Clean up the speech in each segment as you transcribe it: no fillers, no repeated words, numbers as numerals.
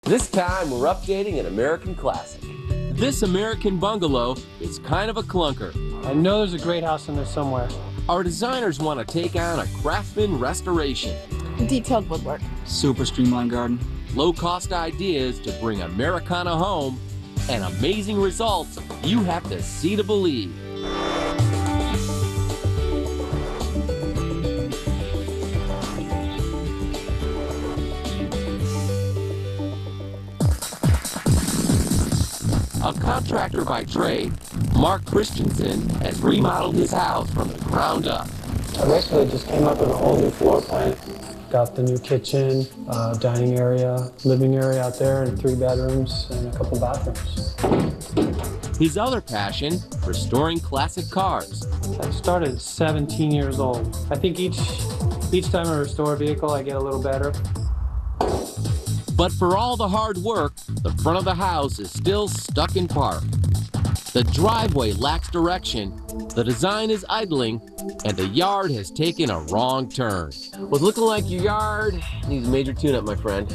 This time we're updating an American classic. This American bungalow is kind of a clunker. I know there's a great house in there somewhere. Our designers want to take on a Craftsman restoration. Detailed woodwork. Super streamlined garden. Low-cost ideas to bring Americana home, and amazing results you have to see to believe. A contractor by trade, Mark Christensen has remodeled his house from the ground up. I basically just came up with a whole new floor plan. Got the new kitchen, dining area, living area out there, and 3 bedrooms and a couple bathrooms. His other passion, restoring classic cars. I started at 17 years old. I think each time I restore a vehicle, I get a little better. But for all the hard work, the front of the house is still stuck in park. The driveway lacks direction, the design is idling, and the yard has taken a wrong turn. Well, it's looking like your yard needs a major tune-up, my friend.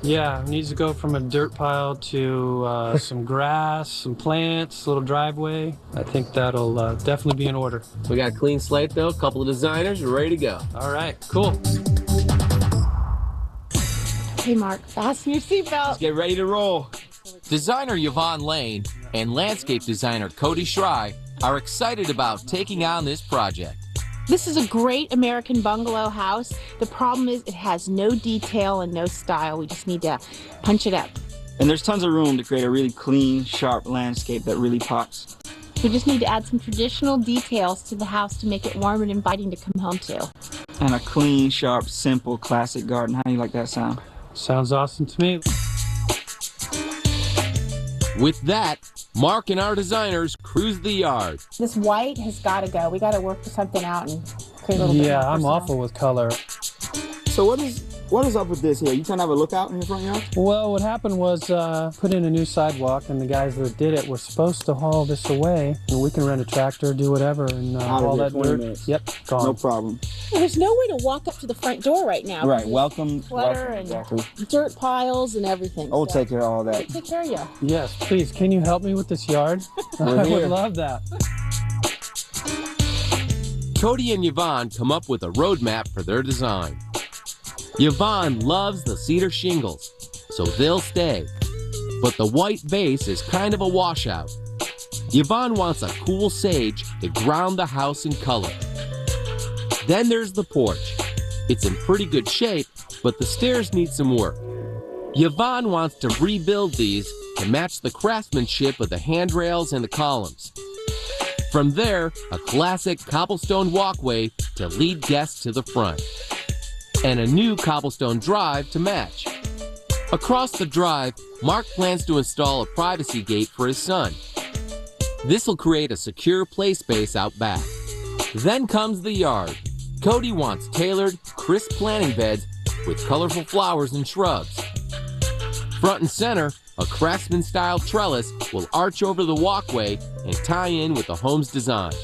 Yeah, it needs to go from a dirt pile to some grass, some plants, a little driveway. I think that'll definitely be in order. We got a clean slate, though, a couple of designers, we're ready to go. All right, cool. Hey, Mark, fasten your seatbelt. Let's get ready to roll. Designer Yvonne Lane and landscape designer Cody Shrey are excited about taking on this project. This is a great American bungalow house. The problem is it has no detail and no style. We just need to punch it up. And there's tons of room to create a really clean, sharp landscape that really pops. We just need to add some traditional details to the house to make it warm and inviting to come home to. And a clean, sharp, simple, classic garden. How do you like that sound? Sounds awesome to me. With that, Mark and our designers cruise the yard. This white has got to go. We got to work something out and create a little bit more Yeah, I'm personal. awful with color. So what is up with this here? You trying to have a lookout in your front yard? Well, what happened was put in a new sidewalk, and the guys that did it were supposed to haul this away, and we can rent a tractor, do whatever, and haul that 20 dirt. minutes. Yep, gone. No problem. Well, there's no way to walk up to the front door right now. Right, welcome. Clutter welcome, and exactly. dirt piles and everything. I'll so take care of all that. take care of you. Yes, please, can you help me with this yard? I here. would love that. Cody and Yvonne come up with a roadmap for their design. Yvonne loves the cedar shingles, so they'll stay. But the white base is kind of a washout. Yvonne wants a cool sage to ground the house in color. Then there's the porch. It's in pretty good shape, but the stairs need some work. Yvonne wants to rebuild these to match the craftsmanship of the handrails and the columns. From there, a classic cobblestone walkway to lead guests to the front. And a new cobblestone drive to match. Across the drive, Mark plans to install a privacy gate for his son. This will create a secure play space out back. Then comes the yard. Cody wants tailored, crisp planting beds with colorful flowers and shrubs. Front and center, a Craftsman-style trellis will arch over the walkway and tie in with the home's design.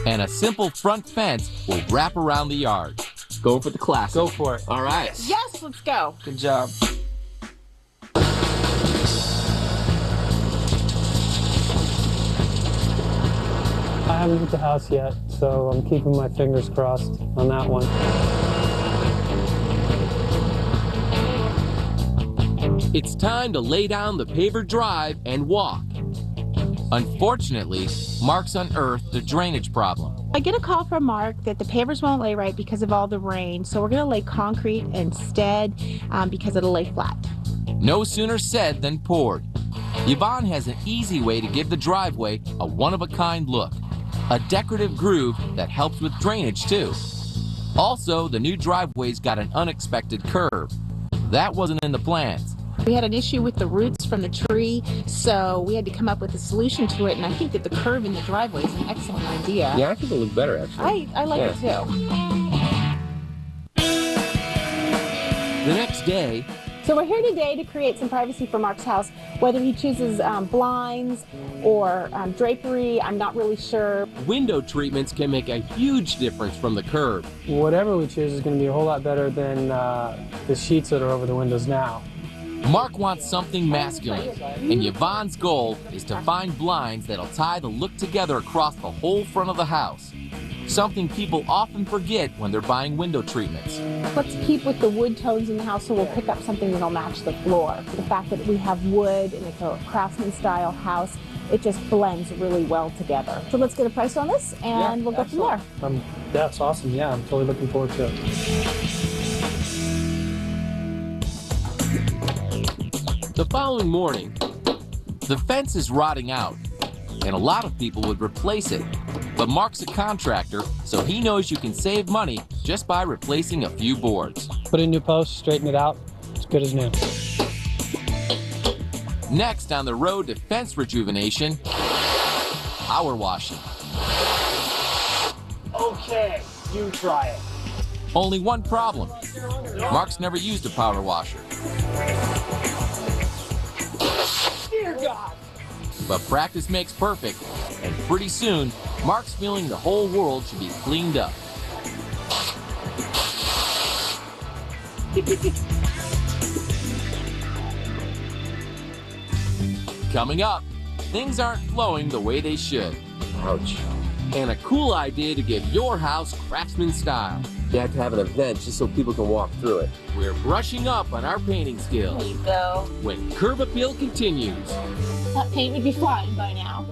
And a simple front fence will wrap around the yard. Going for the classic. Go for it. All right. Yes, let's go. Good job. I haven't hit the house yet, so I'm keeping my fingers crossed on that one. It's time to lay down the paver drive and walk. Unfortunately, Mark's unearthed a drainage problem. I get a call from Mark that the pavers won't lay right because of all the rain, so we're going to lay concrete instead because it'll lay flat. No sooner said than poured. Yvonne has an easy way to give the driveway a one-of-a-kind look. A decorative groove that helps with drainage too. Also, the new driveway's got an unexpected curve. That wasn't in the plans. We had an issue with the roots from the tree, so we had to come up with a solution to it, and I think that the curve in the driveway is an excellent idea. Yeah, I think it'll look better actually. I like it too. The next day, So we're here today to create some privacy for Mark's house. Whether he chooses blinds or drapery, I'm not really sure. window treatments can make a huge difference from the curb. Whatever we choose is going to be a whole lot better than the sheets that are over the windows now. Mark wants something masculine, and Yvonne's goal is to find blinds that'll tie the look together across the whole front of the house. Something people often forget when they're buying window treatments. Let's keep with the wood tones in the house, so we'll pick up something that'll match the floor. The fact that we have wood and it's a Craftsman-style house, it just blends really well together. So let's get a price on this, and we'll go from there. That's awesome. Yeah, I'm totally looking forward to it. The following morning, the fence is rotting out, and a lot of people would replace it. But Mark's a contractor, so he knows you can save money just by replacing a few boards. Put in new posts, straighten it out. It's good as new. Next on the road to fence rejuvenation, power washing. Okay, you try it. Only one problem. Mark's never used a power washer. Dear God. But practice makes perfect, and pretty soon, Mark's feeling the whole world should be cleaned up. Coming up, things aren't flowing the way they should. Ouch. And a cool idea to give your house Craftsman-style. You have to have an event just so people can walk through it. We're brushing up on our painting skills. There you go. When Curb Appeal continues. That paint would be flying by now.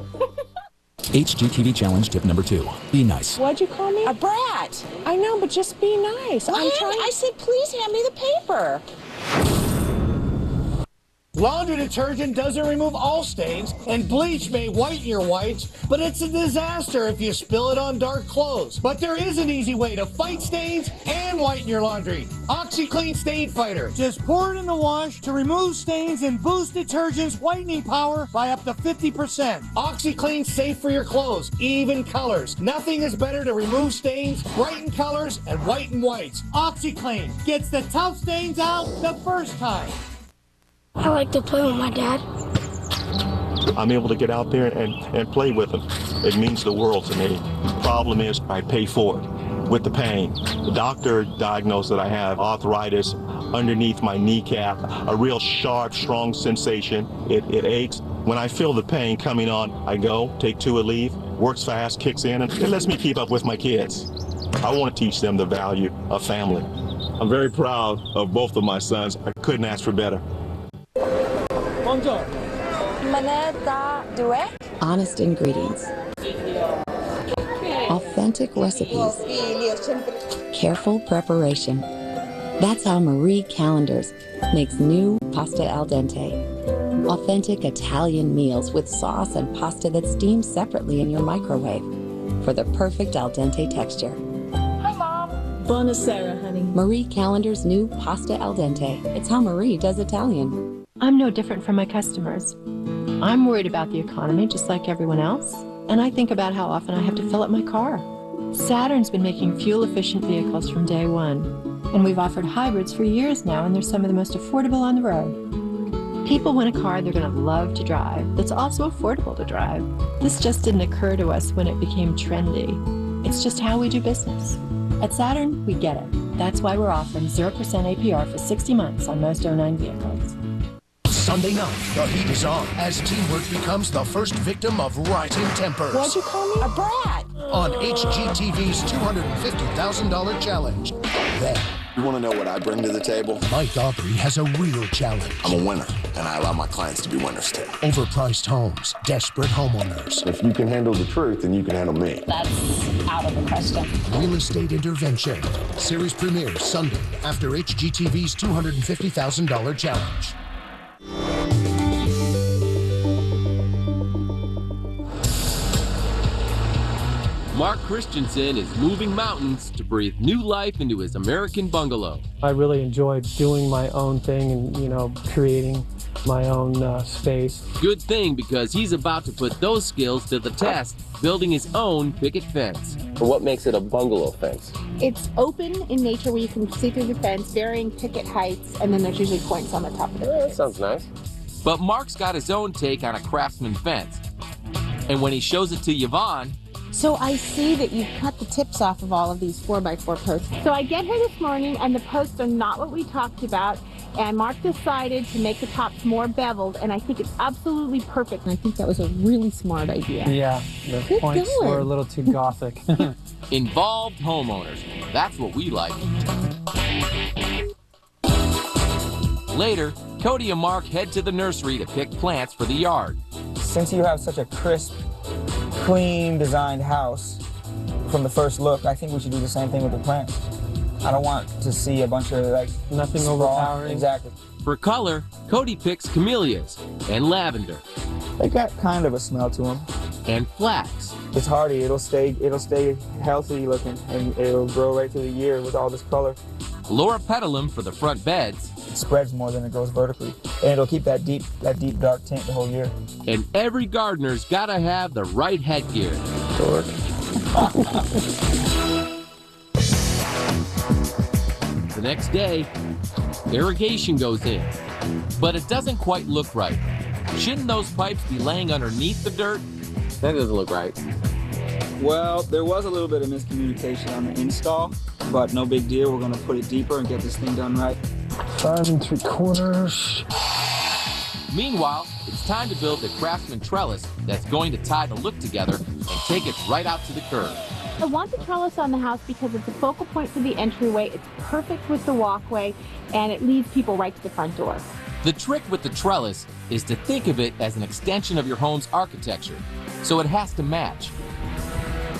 HGTV challenge tip number 2. Be nice. What'd you call me? A brat. I know, but just be nice. I said, please hand me the paper. Laundry detergent doesn't remove all stains, and bleach may whiten your whites, but it's a disaster if you spill it on dark clothes. But there is an easy way to fight stains and whiten your laundry. OxiClean Stain Fighter. Just pour it in the wash to remove stains and boost detergent's whitening power by up to 50%. OxiClean's safe for your clothes, even colors. Nothing is better to remove stains, brighten colors, and whiten whites. OxiClean gets the tough stains out the first time. I like to play with my dad. I'm able to get out there and play with him. It means the world to me. Problem is, I pay for it with the pain. The doctor diagnosed that I have arthritis underneath my kneecap, a real sharp, strong sensation. It aches. When I feel the pain coming on, I go, take 2 a leave, works fast, kicks in, and it lets me keep up with my kids. I want to teach them the value of family. I'm very proud of both of my sons. I couldn't ask for better. Honest ingredients, authentic recipes, careful preparation. That's how Marie Callender's makes new pasta al dente. Authentic Italian meals with sauce and pasta that steams separately in your microwave for the perfect al dente texture. Hi, Mom. Buonasera, honey. Marie Callender's new pasta al dente. It's how Marie does Italian. I'm no different from my customers. I'm worried about the economy just like everyone else, and I think about how often I have to fill up my car. Saturn's been making fuel-efficient vehicles from day one, and we've offered hybrids for years now, and they're some of the most affordable on the road. People want a car they're going to love to drive that's also affordable to drive. This just didn't occur to us when it became trendy. It's just how we do business. At Saturn, we get it. That's why we're offering 0% APR for 60 months on most 09 vehicles. Sunday night, the heat is on as teamwork becomes the first victim of rising tempers. What'd you call me? A brat. On HGTV's $250,000 challenge. Then, you want to know what I bring to the table? Mike Aubrey has a real challenge. I'm a winner, and I allow my clients to be winners too. Overpriced homes, desperate homeowners. If you can handle the truth, then you can handle me. That's out of the question. Real estate intervention. Series premieres Sunday after HGTV's $250,000 challenge. Mark Christensen is moving mountains to breathe new life into his American bungalow. I really enjoy doing my own thing and, creating my own space. Good thing, because he's about to put those skills to the test, building his own picket fence. What makes it a bungalow fence? It's open in nature where you can see through the fence, varying picket heights, and then there's usually points on the top of the That sounds nice. But Mark's got his own take on a Craftsman fence. And when he shows it to Yvonne, so I see that you've cut the tips off of all of these 4x4 posts. So I get here this morning and the posts are not what we talked about. And Mark decided to make the tops more beveled, and I think it's absolutely perfect. And I think that was a really smart idea. Yeah, the Good points going. were a little too gothic. Involved homeowners. That's what we like. Later, Cody and Mark head to the nursery to pick plants for the yard. Since you have such a crisp, clean designed house from the first look, I think we should do the same thing with the plants. I don't want to see a bunch of like nothing sprawl. overpowering. Exactly. For color, Cody picks camellias and lavender. They got kind of a smell to them. And flax. It's hardy. It'll stay healthy looking, and it'll grow right through the year with all this color. Loropetalum for the front beds. It spreads more than it grows vertically, and it'll keep that deep dark tint the whole year. And every gardener's gotta have the right headgear. Dork. The next day, irrigation goes in, but it doesn't quite look right. Shouldn't those pipes be laying underneath the dirt? That doesn't look right. Well, there was a little bit of miscommunication on the install, but no big deal. We're gonna put it deeper and get this thing done right. 5 3/4. Meanwhile, it's time to build the Craftsman trellis that's going to tie the look together and take it right out to the curb. I want the trellis on the house because it's a focal point for the entryway. It's perfect with the walkway, and it leads people right to the front door. The trick with the trellis is to think of it as an extension of your home's architecture, so it has to match.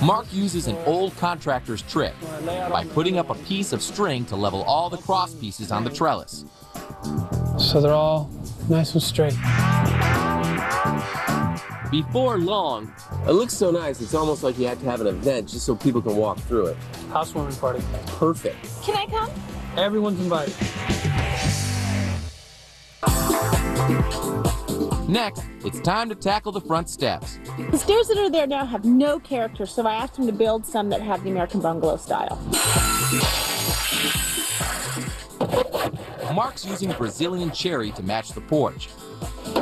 Mark uses an old contractor's trick by putting up a piece of string to level all the cross pieces on the trellis. So they're all nice and straight. Before long, it looks so nice. It's almost like you have to have an event just so people can walk through it. Housewarming party. Perfect. Can I come? Everyone's invited. Next, it's time to tackle the front steps. The stairs that are there now have no character, so I asked him to build some that have the American bungalow style. Mark's using Brazilian cherry to match the porch.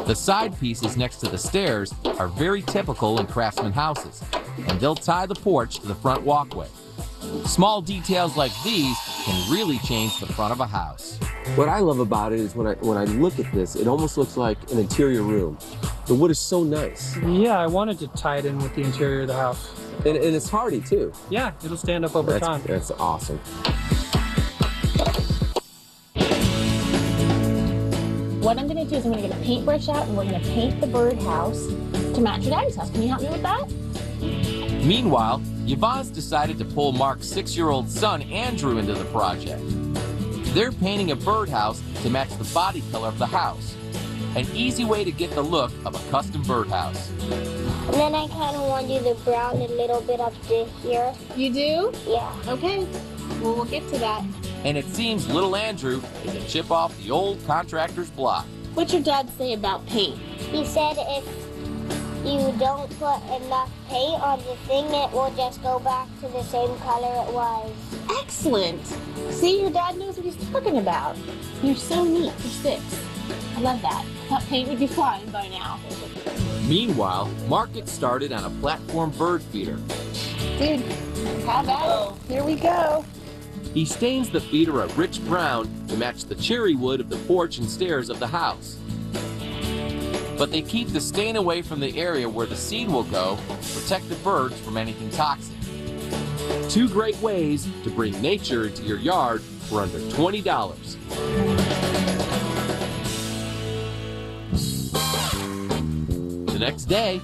The side pieces next to the stairs are very typical in Craftsman houses, and they'll tie the porch to the front walkway. Small details like these can really change the front of a house. What I love about it is when I look at this, it almost looks like an interior room. The wood is so nice. Yeah, I wanted to tie it in with the interior of the house. And it's hardy too. Yeah, it'll stand up over time. That's awesome. What I'm going to do is I'm going to get a paintbrush out and we're going to paint the birdhouse to match your daddy's house. Can you help me with that? Meanwhile, Yvonne's decided to pull Mark's 6-year-old son, Andrew, into the project. They're painting a birdhouse to match the body color of the house. An easy way to get the look of a custom birdhouse. And then I kind of want to do the brown a little bit up to here. You do? Yeah. Okay. Well, we'll get to that. And it seems little Andrew is a chip off the old contractor's block. What's your dad say about paint? He said if you don't put enough paint on the thing, it will just go back to the same color it was. Excellent. See, your dad knows what he's talking about. You're so neat for 6. I love that. I thought paint would be flying by now. Meanwhile, Mark gets started on a platform bird feeder. Dude, how about it? Here we go. He stains the feeder a rich brown to match the cherry wood of the porch and stairs of the house. But they keep the stain away from the area where the seed will go to protect the birds from anything toxic. 2 great ways to bring nature into your yard for under $20. The next day,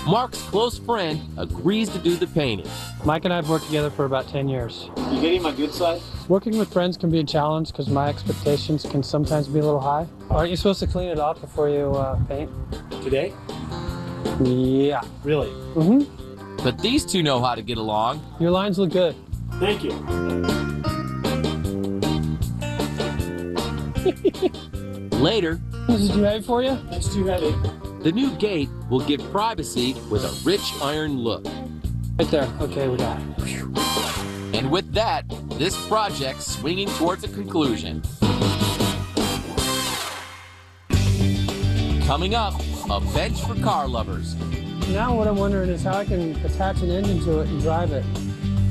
Mark's close friend agrees to do the painting. Mike and I have worked together for about 10 years. You getting my good side? Working with friends can be a challenge because my expectations can sometimes be a little high. Aren't you supposed to clean it off before you paint? Today? Yeah. Really? Mm-hmm. But these two know how to get along. Your lines look good. Thank you. Later, This is too heavy for you? That's too heavy. the new gate will give privacy with a rich iron look. Right there. Okay, we got it. And with that, this project's swinging towards a conclusion. Coming up, a bench for car lovers. Now what I'm wondering is how I can attach an engine to it and drive it.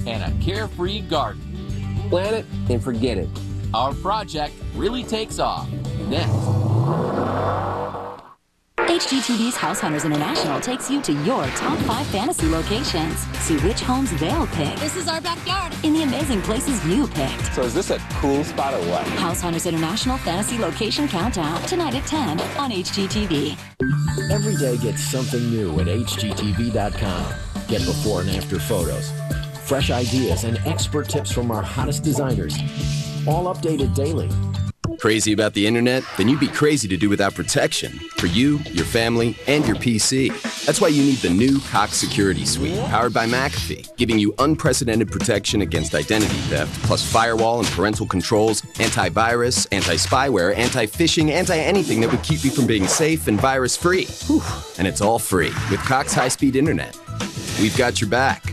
And a carefree garden. Plan it and forget it. Our project really takes off. next. HGTV's House Hunters International takes you to your top 5 fantasy locations. See which homes they'll pick. This is our backyard. In the amazing places you picked. So is this a cool spot or what? House Hunters International Fantasy Location Countdown, tonight at 10 on HGTV. Every day gets something new at HGTV.com. Get before and after photos, fresh ideas, and expert tips from our hottest designers. All updated daily. Crazy about the internet? Then you'd be crazy to do without protection for you, your family, and your PC. That's why you need the new Cox Security Suite, powered by McAfee, giving you unprecedented protection against identity theft, plus firewall and parental controls, antivirus, anti-spyware, anti-phishing, anti-anything that would keep you from being safe and virus-free. And it's all free with Cox high-speed internet. We've got your back.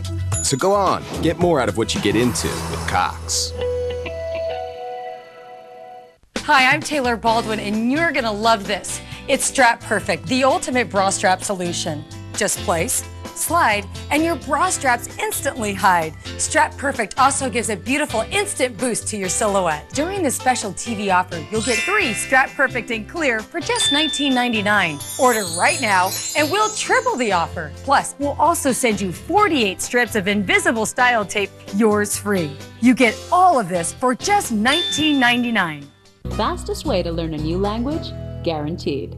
So go on, get more out of what you get into with Cox. Hi, I'm Taylor Baldwin, and you're going to love this. It's Strap Perfect, the ultimate bra strap solution. Just place, slide, and your bra straps instantly hide. Strap Perfect also gives a beautiful instant boost to your silhouette. During this special TV offer, you'll get 3 Strap Perfect in clear for just $19.99. Order right now, and we'll triple the offer. Plus, we'll also send you 48 strips of invisible style tape, yours free. You get all of this for just $19.99. Fastest way to learn a new language, guaranteed.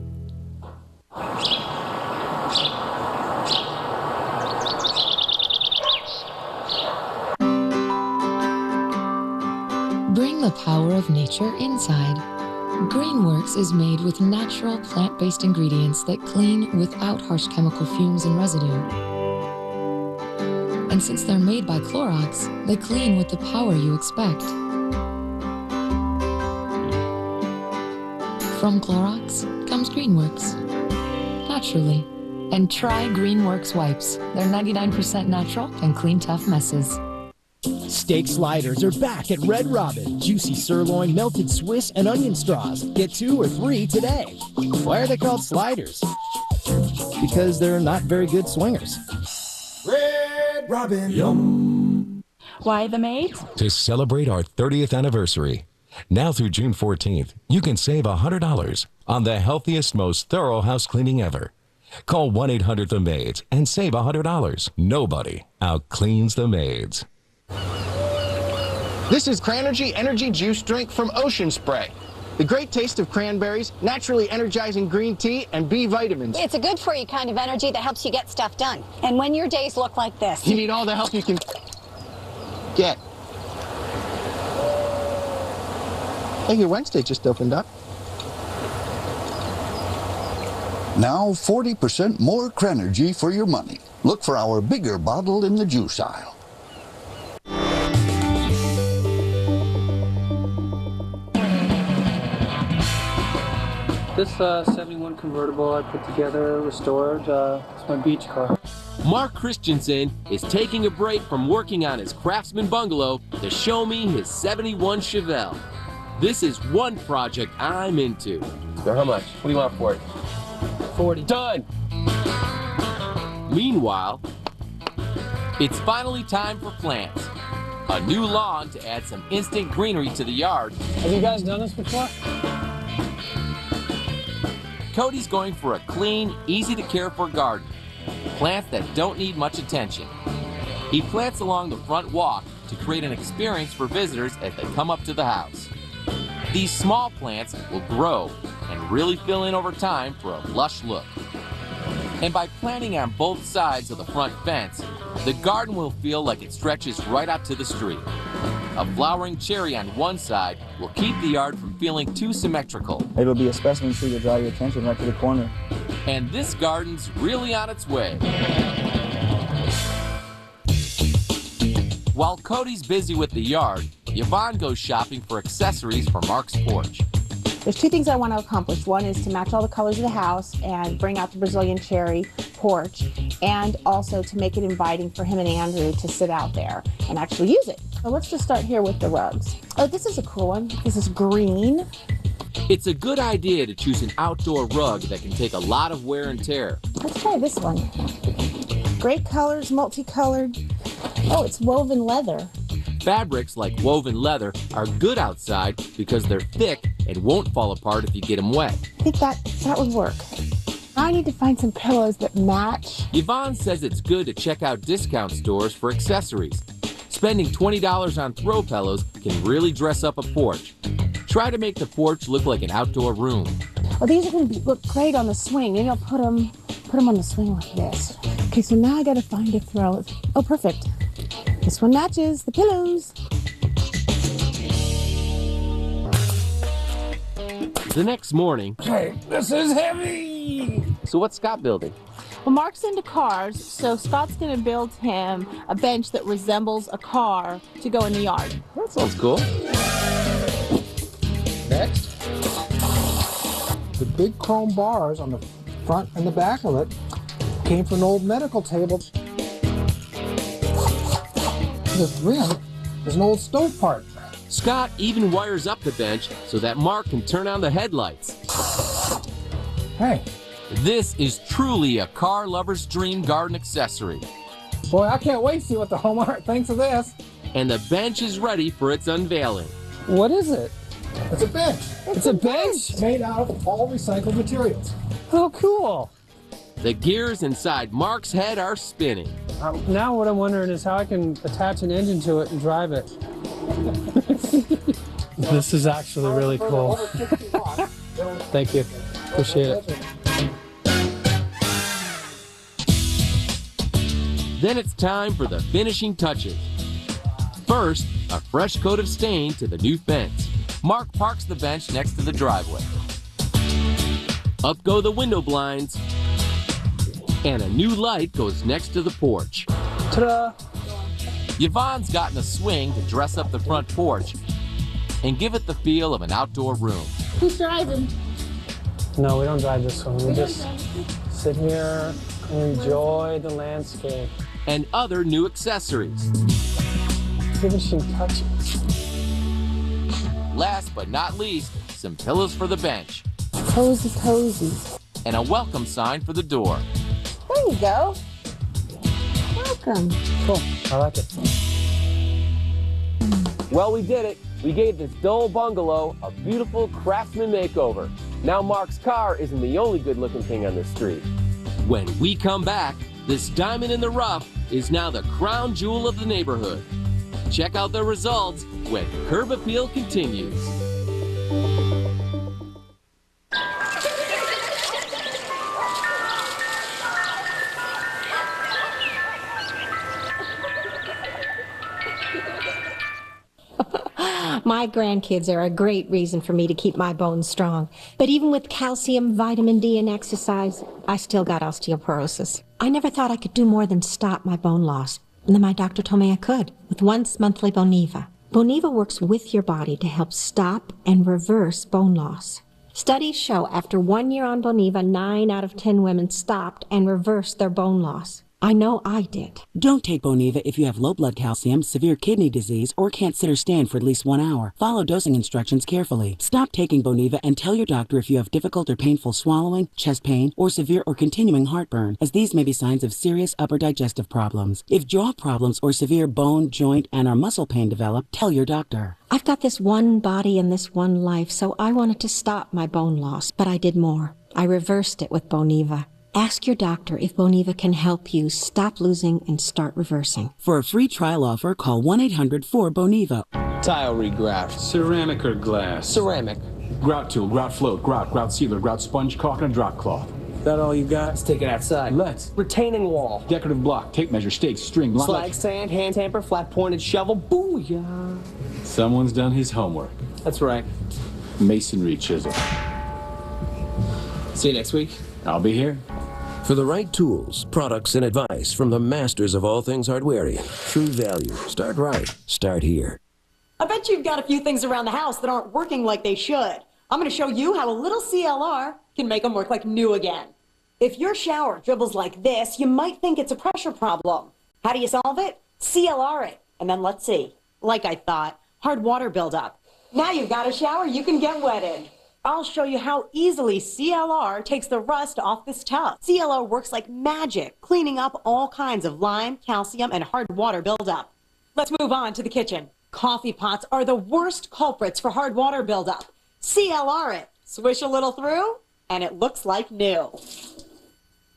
Bring the power of nature inside. Greenworks is made with natural plant-based ingredients that clean without harsh chemical fumes and residue. And since they're made by Clorox, they clean with the power you expect. From Clorox comes Greenworks, naturally. And try Greenworks wipes. They're 99% natural and clean tough messes. Steak sliders are back at Red Robin. Juicy sirloin, melted Swiss, and onion straws. Get 2 or 3 today. Why are they called sliders? Because they're not very good swingers. Red Robin. Yum. Why the maids? To celebrate our 30th anniversary. Now through June 14th, you can save $100 on the healthiest, most thorough house cleaning ever. Call 1-800-THE-MAIDS and save $100. Nobody out-cleans the maids. This is Cranergy Energy Juice Drink from Ocean Spray. The great taste of cranberries, naturally energizing green tea, and B vitamins. It's a good-for-you kind of energy that helps you get stuff done. And when your days look like this... You need all the help you can get. Hey, your Wednesday just opened up. Now 40% more Cranergy for your money. Look for our bigger bottle in the juice aisle. This 71 convertible I put together, restored, it's my beach car. Mark Christensen is taking a break from working on his Craftsman bungalow to show me his 71 Chevelle. This is one project I'm into. So how much? What do you want for it? 40. Done! Meanwhile, it's finally time for plants. A new lawn to add some instant greenery to the yard. Have you guys done this before? Cody's going for a clean, easy-to-care-for garden. Plants that don't need much attention. He plants along the front walk to create an experience for visitors as they come up to the house. These small plants will grow and really fill in over time for a lush look. And by planting on both sides of the front fence, the garden will feel like it stretches right out to the street. A flowering cherry on one side will keep the yard from feeling too symmetrical. It'll be a specimen tree to draw your attention right to the corner. And this garden's really on its way. While Cody's busy with the yard, Yvonne goes shopping for accessories for Mark's porch. There's 2 things I want to accomplish. One is to match all the colors of the house and bring out the Brazilian cherry porch, and also to make it inviting for him and Andrew to sit out there and actually use it. So let's just start here with the rugs. Oh, this is a cool one. This is green. It's a good idea to choose an outdoor rug that can take a lot of wear and tear. Let's try this one. Great colors, multicolored. Oh, it's woven leather. Fabrics like woven leather are good outside because they're thick and won't fall apart if you get them wet. I think that would work. I need to find some pillows that match. Yvonne says it's good to check out discount stores for accessories. Spending $20 on throw pillows can really dress up a porch. Try to make the porch look like an outdoor room. Well, these are going to look great on the swing. Maybe I'll put them on the swing like this. Okay, so now I got to find a throw. Oh, perfect. This one matches the pillows. The next morning... Hey, this is heavy! So what's Scott building? Well, Mark's into cars, so Scott's going to build him a bench that resembles a car to go in the yard. That sounds cool. Next, the big chrome bars on the front and the back of it came from an old medical table. This rim is an old stove part. Scott even wires up the bench so that Mark can turn on the headlights. Hey. This is truly a car lover's dream garden accessory. Boy, I can't wait to see what the homeowner thinks of this. And the bench is ready for its unveiling. What is it? It's a bench. It's a bench? Made out of all recycled materials. Oh, cool. The gears inside Mark's head are spinning. Now what I'm wondering is how I can attach an engine to it and drive it. This is actually really cool. Thank you. Appreciate it. Then it's time for the finishing touches. First, a fresh coat of stain to the new fence. Mark parks the bench next to the driveway. Up go the window blinds. And a new light goes next to the porch. Ta-da! Yvonne's gotten a swing to dress up the front porch and give it the feel of an outdoor room. Who's driving? No, we don't drive this one. We just sit here and enjoy the landscape. And other new accessories. Finishing touches. Last but not least, some pillows for the bench. Cozy, cozy. And a welcome sign for the door. There you go. Welcome. Cool. I like it. Well, we did it. We gave this dull bungalow a beautiful Craftsman makeover. Now Mark's car isn't the only good-looking thing on the street. When we come back, this diamond in the rough is now the crown jewel of the neighborhood. Check out the results when Curb Appeal continues. My grandkids are a great reason for me to keep my bones strong. But even with calcium, vitamin D, and exercise, I still got osteoporosis. I never thought I could do more than stop my bone loss. And then my doctor told me I could, with once monthly Boniva. Boniva works with your body to help stop and reverse bone loss. Studies show after 1 year on Boniva, 9 out of 10 women stopped and reversed their bone loss. I know I did. Don't take Boniva if you have low blood calcium, severe kidney disease, or can't sit or stand for at least 1 hour. Follow dosing instructions carefully. Stop taking Boniva and tell your doctor if you have difficult or painful swallowing, chest pain, or severe or continuing heartburn, as these may be signs of serious upper digestive problems. If jaw problems or severe bone, joint, and or muscle pain develop, tell your doctor. I've got this one body and this one life, so I wanted to stop my bone loss, but I did more. I reversed it with Boniva. Ask your doctor if Boniva can help you stop losing and start reversing. For a free trial offer, call 1-800-4-BONIVA. Tile regraft. Ceramic or glass? Ceramic. Grout tool, grout float, grout sealer, grout sponge, caulk, and a drop cloth. Is that all you got? Let's take it outside. Let's. Retaining wall. Decorative block, tape measure, stakes, string, slag sand, hand tamper, flat pointed shovel. Booyah. Someone's done his homework. That's right. Masonry chisel. See you next week. I'll be here. For the right tools, products, and advice from the masters of all things hardwarean, True Value. Start right. Start here. I bet you've got a few things around the house that aren't working like they should. I'm going to show you how a little CLR can make them work like new again. If your shower dribbles like this, you might think it's a pressure problem. How do you solve it? CLR it. And then let's see. Like I thought, hard water buildup. Now you've got a shower you can get wet in. I'll show you how easily CLR takes the rust off this tub. CLR works like magic, cleaning up all kinds of lime, calcium, and hard water buildup. Let's move on to the kitchen. Coffee pots are the worst culprits for hard water buildup. CLR it. Swish a little through, and it looks like new.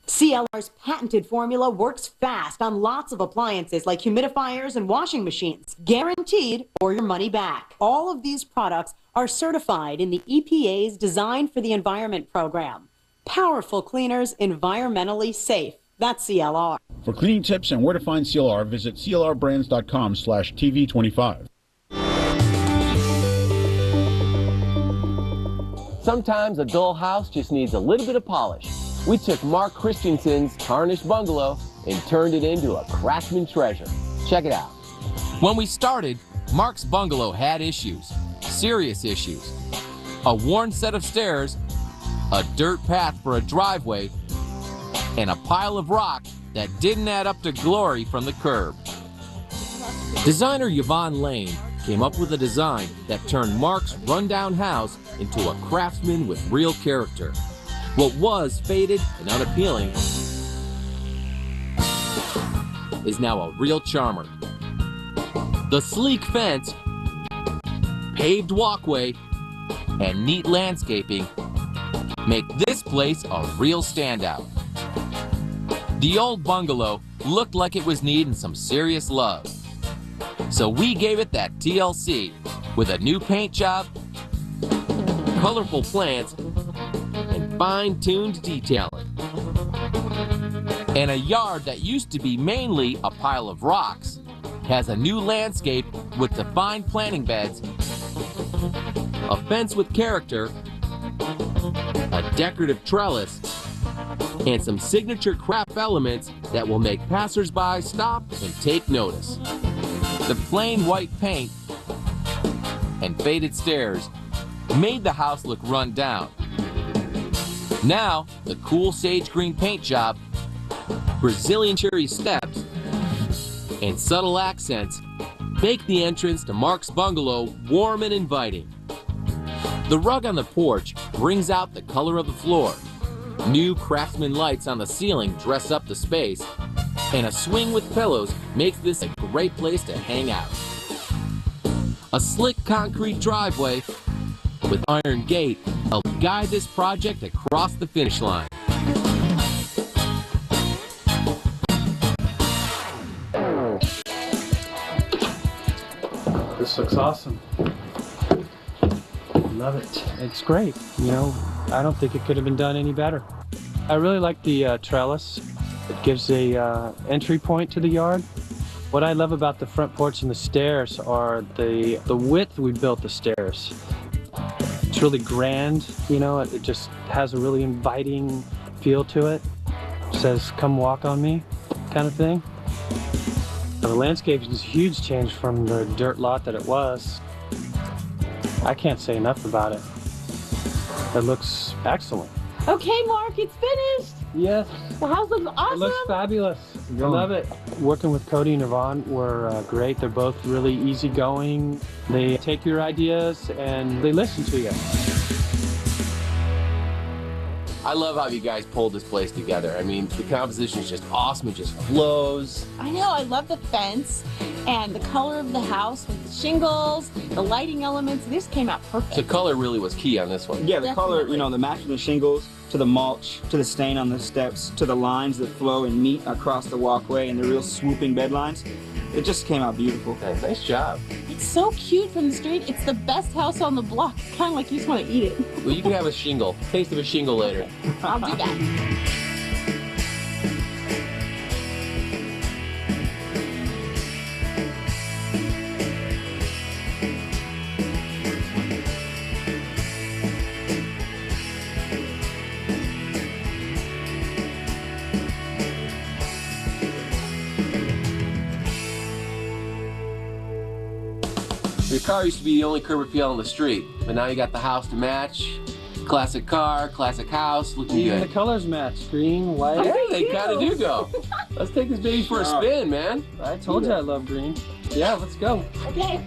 CLR's patented formula works fast on lots of appliances like humidifiers and washing machines, guaranteed or your money back. All of these products are certified in the EPA's Design for the Environment program. Powerful cleaners, environmentally safe. That's CLR. For cleaning tips and where to find CLR, visit clrbrands.com/TV25. Sometimes a dull house just needs a little bit of polish. We took Mark Christensen's tarnished bungalow and turned it into a Craftsman treasure. Check it out. When we started, Mark's bungalow had issues, serious issues. A worn set of stairs, a dirt path for a driveway, and a pile of rock that didn't add up to glory from the curb. Designer Yvonne Lane came up with a design that turned Mark's rundown house into a craftsman with real character. What was faded and unappealing is now a real charmer. The sleek fence, paved walkway, and neat landscaping make this place a real standout. The old bungalow looked like it was needing some serious love. So we gave it that TLC with a new paint job, colorful plants, and fine-tuned detailing. And a yard that used to be mainly a pile of rocks has a new landscape with defined planting beds, a fence with character, a decorative trellis, and some signature craft elements that will make passersby stop and take notice. The plain white paint and faded stairs made the house look run down. Now, the cool sage green paint job, Brazilian cherry steps, and subtle accents make the entrance to Mark's bungalow warm and inviting. The rug on the porch brings out the color of the floor. New Craftsman lights on the ceiling dress up the space, and a swing with pillows makes this a great place to hang out. A slick concrete driveway with iron gate help guide this project across the finish line. This looks awesome. Love it. It's great. You know, I don't think it could have been done any better. I really like the trellis. It gives a entry point to the yard. What I love about the front porch and the stairs are the width we built the stairs. It's really grand, you know, it just has a really inviting feel to it. It says, come walk on me, kind of thing. The landscape is a huge change from the dirt lot that it was. I can't say enough about it. It looks excellent. Okay, Mark, it's finished. Yes. The house looks awesome. It looks fabulous. I love it. Working with Cody and Yvonne were great. They're both really easygoing. They take your ideas and they listen to you. I love how you guys pulled this place together. I mean, the composition is just awesome. It just flows. I know, I love the fence and the color of the house with the shingles, the lighting elements. This came out perfect. The color really was key on this one. Yeah, the color, you know, the match of the shingles, to the mulch, to the stain on the steps, to the lines that flow and meet across the walkway and the real swooping bed lines. It just came out beautiful. Nice job. It's so cute from the street. It's the best house on the block. It's kind of like you just want to eat it. Well, you can have a shingle. Taste of a shingle later. I'll do that. Your car used to be the only curb appeal on the street, but now you got the house to match. Classic car, classic house, looking Even good. the colors match, green, white. Yeah, they kind of do go. Let's take this baby for a spin, man. I told you I love green. Yeah, let's go. Okay.